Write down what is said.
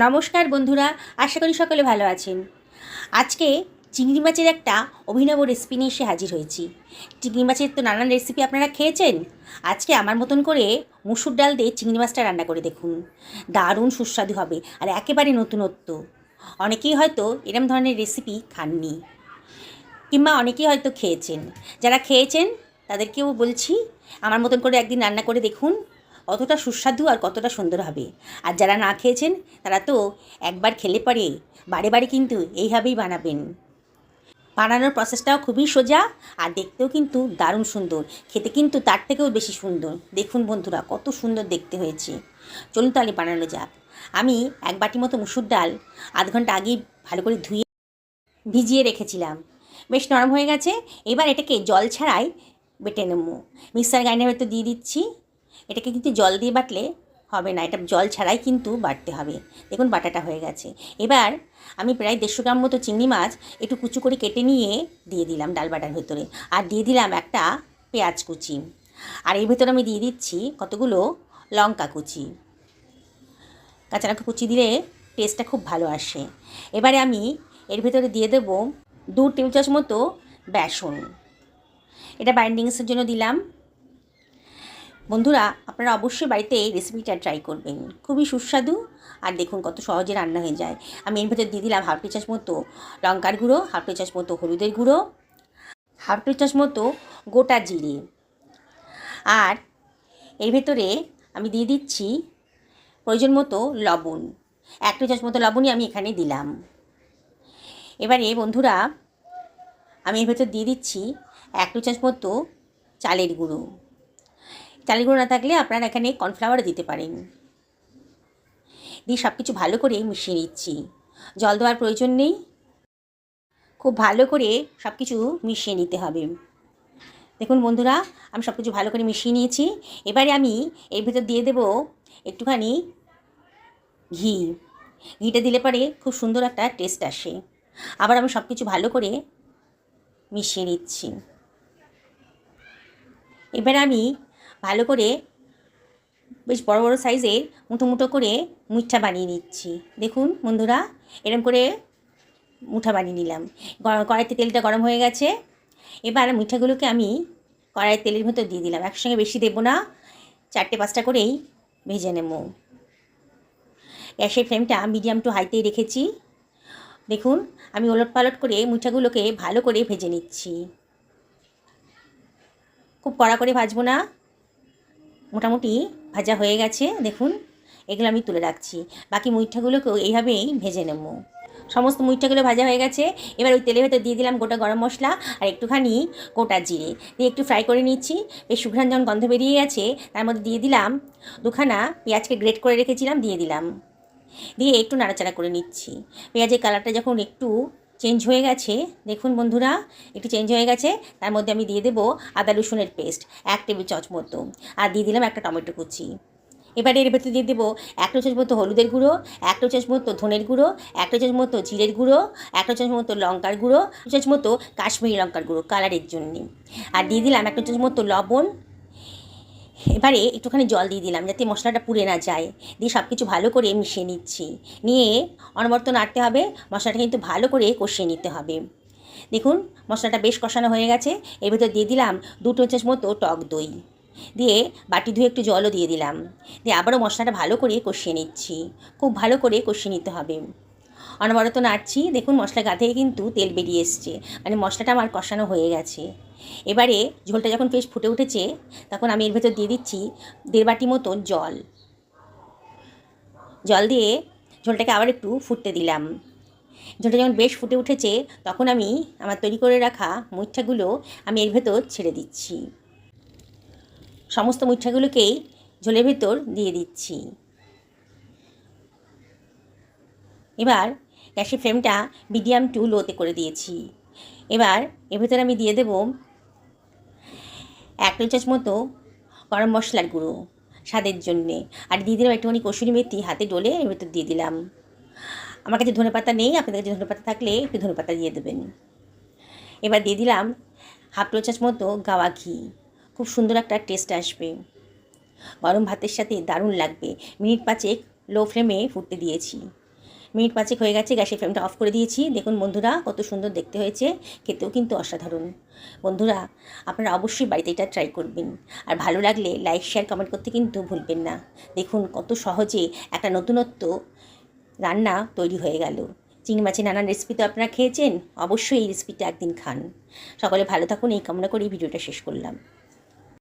নমস্কার বন্ধুরা, আশা করি সকলে ভালো আছেন। আজকে চিংড়ি মাছের একটা অভিনব রেসিপি নিয়ে এসে হাজির হয়েছি। চিংড়ি মাছের তো নানান রেসিপি আপনারা খেয়েছেন, আজকে আমার মতন করে মুসুর ডাল দিয়ে চিংড়ি মাছটা রান্না করে দেখুন। দারুণ সুস্বাদু হবে আর একেবারে নতুনত্ব। অনেকেই হয়তো এরম ধরনের রেসিপি খাননি, কিংবা অনেকেই হয়তো খেয়েছেন। যারা খেয়েছেন তাদেরকেও বলছি আমার মতন করে একদিন রান্না করে দেখুন, কতটা সুস্বাদু আর কতটা সুন্দর হবে। আর যারা না খেয়েছেন তারা তো একবার খেলে পরে বারে বারে কিন্তু এইভাবেই বানাবেন। বানানোর প্রসেসটাও খুবই সোজা আর দেখতেও কিন্তু দারুণ সুন্দর, খেতে কিন্তু তার থেকেও বেশি সুন্দর। দেখুন বন্ধুরা, কত সুন্দর দেখতে হয়েছে। চলুন তাহলে বানানো যাক। আমি এক বাটি মতো মুসুর ডাল আধ ঘন্টা আগেই ভালো করে ধুয়ে ভিজিয়ে রেখেছিলাম, বেশ নরম হয়ে গেছে। এবার এটাকে জল ছাড়াই বেটে নেব। মিক্সার গ্রাইন্ডারে হয়তো দিয়ে দিচ্ছি। এটাকে কিন্তু জল দিয়ে বাটলে হবে না, এটা জল ছাড়াই কিন্তু বাটতে হবে। দেখুন বাটাটা হয়ে গেছে। এবার আমি প্রায় 150 গ্রাম মতো চিংড়ি মাছ একটু কুচু করে কেটে নিয়ে দিয়ে দিলাম ডাল বাটার ভেতরে। আর দিয়ে দিলাম একটা পেঁয়াজ কুচি। আর এর ভেতরে আমি দিয়ে দিচ্ছি কতগুলো লঙ্কা কুচি। কাঁচা লঙ্কা কুচি দিলে টেস্টটা খুব ভালো আসে। এবারে আমি এর ভেতরে দিয়ে দেবো 2 টেবিল চামচ মতো বেসন। এটা বাইন্ডিংসের জন্য দিলাম। বন্ধুরা, আপনারা অবশ্যই বাড়িতে এই রেসিপিটা ট্রাই করবেন, খুবই সুস্বাদু। আর দেখুন কত সহজে রান্না হয়ে যায়। আমি এর ভেতর দিয়ে দিলাম 1/2 টি চামচ মতো লঙ্কার গুঁড়ো, 1/2 টি চামচ মতো হলুদের গুঁড়ো, 1/2 টি চামচ মতো গোটা জিরে। আর এর ভেতরে আমি দিয়ে দিচ্ছি প্রয়োজন মতো লবণ। 1 টি চামচ মতো লবণই আমি এখানে দিলাম। এবারে বন্ধুরা আমি এর ভেতর দিয়ে দিচ্ছি 1 টি চামচ মতো চালের গুঁড়ো। চালের গুঁড়ো না থাকলে আপনারা এখানে কর্নফ্লাওয়ার দিতে পারেন। দিয়ে সব কিছু ভালো করে মিশিয়ে নিচ্ছি। জল দেওয়ার প্রয়োজন নেই, খুব ভালো করে সব কিছু মিশিয়ে নিতে হবে। দেখুন বন্ধুরা, আমি সব কিছু ভালো করে মিশিয়ে নিয়েছি। এবারে আমি এর ভেতর দিয়ে দেব একটুখানি ঘি। ঘিটা দিলে পরে খুব সুন্দর একটা টেস্ট আসে। আবার আমি সব কিছু ভালো করে মিশিয়ে নিচ্ছি। এবার আমি ভালো করে বেশ বড় বড় সাইজের মুঠো মুঠো করে মুইঠা বানিয়ে নিচ্ছি। দেখুন বন্ধুরা, এরকম করে মুঠা বানিয়ে নিলাম। কড়াইতে তেলটা গরম হয়ে গেছে। এবার মুইঠাগুলোকে আমি কড়াইয়ের তেলের ভেতর দিয়ে দিলাম। একসঙ্গে বেশি দেবো না, 4-5টা করেই ভেজে নেব। গ্যাসের ফ্লেমটা মিডিয়াম টু হাইতেই রেখেছি। দেখুন আমি ওলট পালট করে মুইঠাগুলোকে ভালো করে ভেজে নিচ্ছি। খুব কড়া করে ভাজবো না, মোটামুটি ভাজা হয়ে গেছে। দেখুন এগুলো আমি তুলে রাখছি। বাকি মুইঠাগুলোকেও এইভাবেই ভেজে নেব। সমস্ত মুইঠাগুলো ভাজা হয়ে গেছে। এবার ওই তেলের ভেতর দিয়ে দিলাম গোটা গরম মশলা আর একটুখানি গোটা জিরে দিয়ে একটু ফ্রাই করে নিচ্ছি। বেশ সুঘ্রাণ যখন গন্ধ বেরিয়ে গেছে তার মধ্যে দিয়ে দিলাম 2খানা পেঁয়াজকে গ্রেট করে রেখেছিলাম, দিয়ে দিলাম। দিয়ে একটু নাড়াচাড়া করে নিচ্ছি। পেঁয়াজের কালারটা যখন একটু চেঞ্জ হয়ে গেছে, দেখুন বন্ধুরা একটু চেঞ্জ হয়ে গেছে, তার মধ্যে আমি দিয়ে দেবো আদা রসুনের পেস্ট 1 টেবিল চামচ মতো। আর দিয়ে দিলাম একটা টমেটো কুচি। এবারে এর ভেতরে দিয়ে দেবো 1 টা চামচ মতো হলুদের গুঁড়ো, 1 টা চামচ মতো ধনের গুঁড়ো, 1 টা চামচ মতো জিরের গুঁড়ো, 1 টা চামচ মতো লঙ্কার গুঁড়ো, 1 চামচ মতো কাশ্মীরি লঙ্কার গুঁড়ো কালারের জন্যে। আর দিয়ে দিলাম 1 টা চামচ মতো লবণ। এবারে একটুখানি জল দিয়ে দিলাম যাতে মশলাটা পুড়ে না যায়। দিয়ে সব কিছু ভালো করে মিশিয়ে নিচ্ছি। নিয়ে অনবরত নাড়তে হবে, মশলাটা কিন্তু ভালো করে কষিয়ে নিতে হবে। দেখুন মশলাটা বেশ কষানো হয়ে গেছে। এর ভেতর দিয়ে দিলাম 2 টেবিল চামচ মতো টক দই। দিয়ে বাটি ধুয়ে একটু জলও দিয়ে দিলাম। দিয়ে আবারও মশলাটা ভালো করে কষিয়ে নিচ্ছি। খুব ভালো করে কষিয়ে নিতে হবে। অনবরত নাড়ছি। দেখুন মশলা গা থেকে কিন্তু তেল বেরিয়ে এসছে, মানে মশলাটা আমার কষানো হয়ে গেছে। এবারে ঝোলটা যখন বেশ ফুটে উঠেছে তখন আমি এর ভেতর দিয়ে দিচ্ছি 1.5 বাটি মতন জল। জল দিয়ে ঝোলটাকে আবার একটু ফুটতে দিলাম। ঝোলটা যখন বেশ ফুটে উঠেছে তখন আমি আমার তৈরি করে রাখা মুইঠাগুলো আমি এর ভেতর ছেড়ে দিচ্ছি। সমস্ত মুইঠাগুলোকেই ঝোলের ভেতর দিয়ে দিচ্ছি। এবার গ্যাসের ফ্লেমটা মিডিয়াম টু লোতে করে দিয়েছি। এবার এর ভেতরে আমি দিয়ে দেব 1 টেবিল চামচ মতো গরম মশলার গুঁড়ো স্বাদের জন্যে। আর দিয়ে দিলাম একটুখানি কসুরি মেথি হাতে ডলে এর ভেতর দিয়ে দিলাম। আমার কাছে ধনেপাতা নেই, আপনাদের কাছে ধনেপাতা থাকলে একটু ধনেপাতা দিয়ে দেবেন। এবার দিয়ে দিলাম 1/2 টেবিল চামচ মতো গাওয়া ঘি। খুব সুন্দর একটা টেস্ট আসবে, গরম ভাতের সাথে দারুণ লাগবে। মিনিট 5 লো ফ্লেমে ফুটতে দিয়েছি। মিনিট 5 হয়ে গেছে, গ্যাসের ফ্লেমটা অফ করে দিয়েছি। দেখুন বন্ধুরা, কত সুন্দর দেখতে হয়েছে, খেতেও কিন্তু অসাধারণ। বন্ধুরা, আপনারা অবশ্যই বাড়িতে এটা ট্রাই করবেন, আর ভালো লাগলে লাইক শেয়ার কমেন্ট করতে কিন্তু ভুলবেন না। দেখুন কত সহজে একটা নতুনত্ব রান্না তৈরি হয়ে গেল। চিংড়ি মাছের নানান রেসিপি তো আপনারা খেয়েছেন, অবশ্যই এই রেসিপিটা একদিন খান। সকলে ভালো থাকুন, এই কামনা করে এই ভিডিওটা শেষ করলাম।